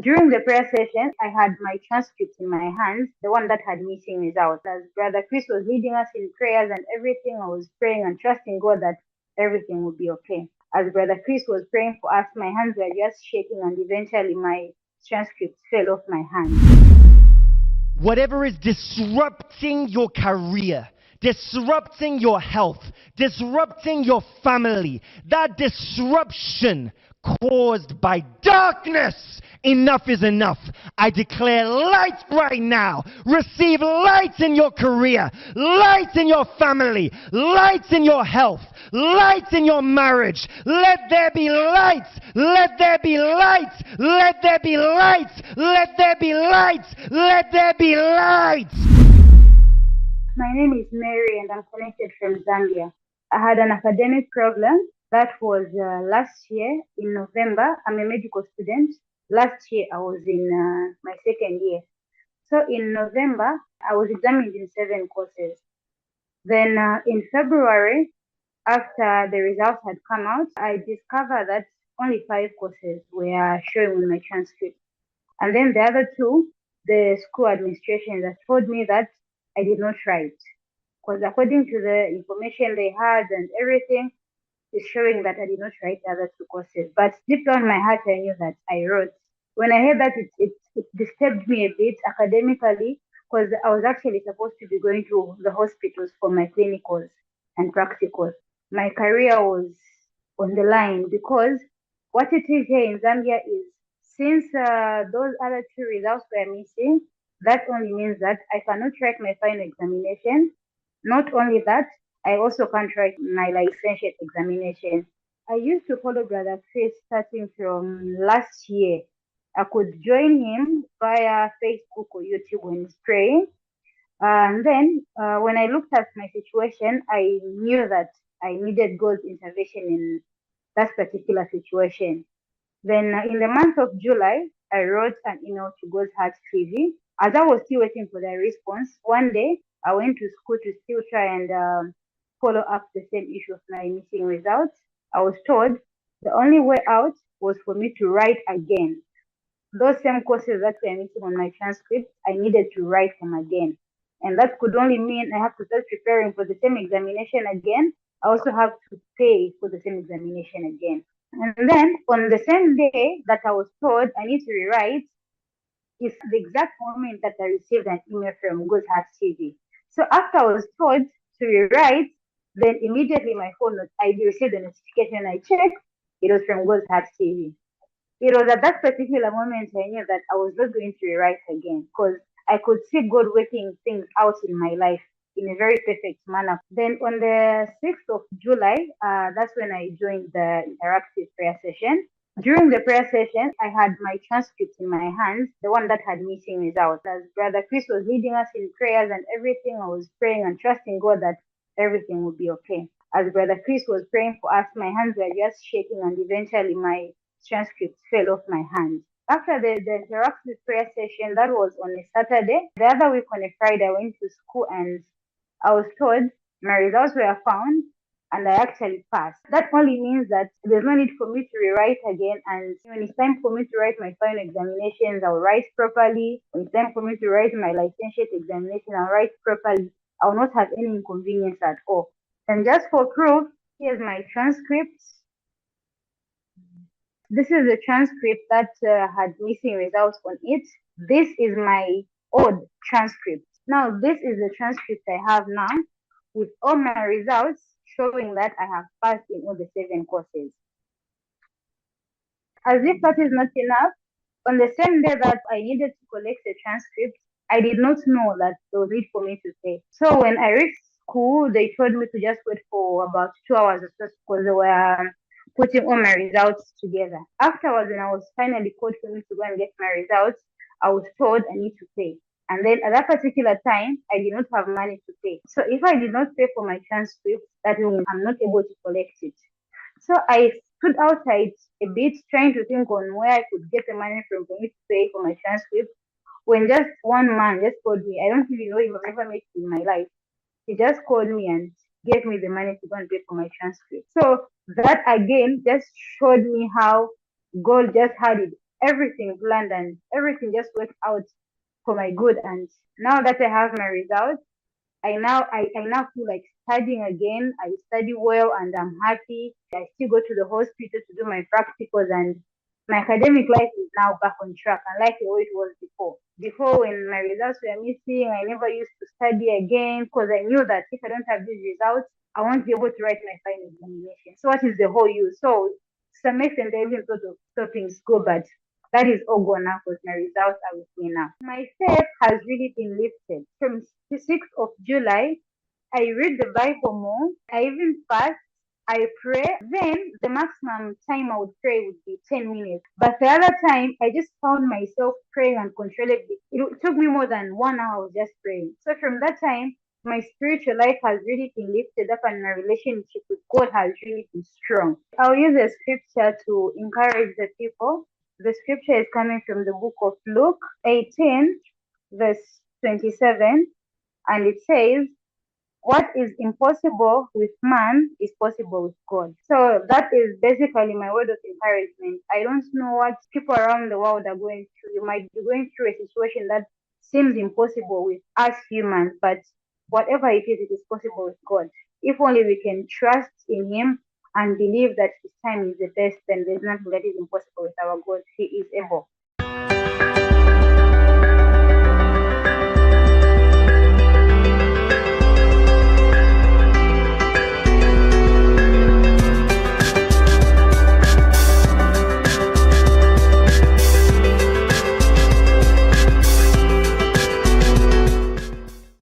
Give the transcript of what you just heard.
During the prayer session, I had my transcript in my hands, the one that had missing results. As Brother Chris was leading us in prayers and everything, I was praying and trusting God that everything would be okay. As Brother Chris was praying for us, my hands were just shaking and eventually my transcript fell off my hand. Whatever is disrupting your career, disrupting your health, disrupting your family, that disruption caused by darkness, enough is enough. I declare light right now. Receive light in your career, light in your family, light in your health, light in your marriage. Let there be light. Let there be light. Let there be light. Let there be light. Let there be light. My name is Mary and I'm connected from Zambia. I had an academic problem. That was last year in November. I'm a medical student. Last year I was in my second year. So in November, I was examined in 7 courses. Then in February, after the results had come out, I discovered that only 5 courses were showing on my transcript. And then the other 2, the school administration that told me that I did not write. Because according to the information they had and everything, is showing that I did not write the other 2 courses. But deep down in my heart, I knew that I wrote. When I heard that, it disturbed me a bit academically, because I was actually supposed to be going to the hospitals for my clinicals and practicals. My career was on the line because what it is here in Zambia is, since those other 2 results were missing, that only means that I cannot write my final examination. Not only that, I also can't write my licentiate examination. I used to follow Brother Chris starting from last year. I could join him via Facebook or YouTube when he's praying. And then when I looked at my situation, I knew that I needed God's intervention in that particular situation. Then in the month of July, I wrote an email to God's Heart TV. As I was still waiting for their response, one day I went to school to still try and follow up the same issue of my missing results. I was told the only way out was for me to write again. Those same courses that were missing on my transcript, I needed to write them again. And that could only mean I have to start preparing for the same examination again. I also have to pay for the same examination again. And then on the same day that I was told I need to rewrite is the exact moment that I received an email from God's Heart TV. So after I was told to rewrite, then immediately my phone, I received a notification. I checked, it was from God's Heart TV. It was at that particular moment I knew that I was not going to rewrite again, because I could see God working things out in my life in a very perfect manner. Then on the 6th of July, that's when I joined the interactive prayer session. During the prayer session, I had my transcript in my hands, the one that had missing results. As Brother Chris was leading us in prayers and everything, I was praying and trusting God that everything would be okay. As Brother Chris was praying for us, my hands were just shaking and eventually my transcript fell off my hand. After the interactive prayer session, that was on a Saturday. The other week on a Friday, I went to school and I was told my results were found and I actually passed. That only means that there's no need for me to rewrite again, and when it's time for me to write my final examinations, I'll write properly. When it's time for me to write my licentiate examination, I'll write properly. I'll not have any inconvenience at all. And just for proof, here's my transcript. This is the transcript that had missing results on it. This is my old transcript. Now, this is the transcript I have now with all my results showing that I have passed in all the 7 courses. As if that is not enough, on the same day that I needed to collect the transcript, I did not know that there was need for me to pay. So when I reached school, they told me to just wait for about 2 hours or so because they were putting all my results together. Afterwards, when I was finally called for me to go and get my results, I was told I need to pay. And then at that particular time, I did not have money to pay. So if I did not pay for my transcript, that means I'm not able to collect it. So I stood outside a bit trying to think on where I could get the money from for me to pay for my transcript, when just one man just called me. I don't even know if I've ever met him in my life. He just called me and gave me the money to go and pay for my transcript. So that again just showed me how God just had it everything planned and everything just worked out for my good. And now that I have my results, I now feel like studying again. I study well and I'm happy. I still go to the hospital to do my practicals, and my academic life is now back on track, unlike the way it was before. Before, when my results were missing, I never used to study again because I knew that if I don't have these results, I won't be able to write my final examination. So what is the whole use? So to some extent, I even thought of stopping school, but that is all gone now because my results are with me now. My faith has really been lifted. From the 6th of July, I read the Bible more. I even fast. I pray. Then the maximum time I would pray would be 10 minutes. But the other time, I just found myself praying uncontrollably. It took me more than 1 hour of just praying. So from that time, my spiritual life has really been lifted up and my relationship with God has really been strong. I'll use a scripture to encourage the people. The scripture is coming from the book of Luke 18, verse 27, and it says, what is impossible with man is possible with God. So that is basically my word of encouragement. I don't know what people around the world are going through. You might be going through a situation that seems impossible with us humans, but whatever it is possible with God. If only we can trust in Him and believe that His time is the best, then there's nothing that is impossible with our God. He is able.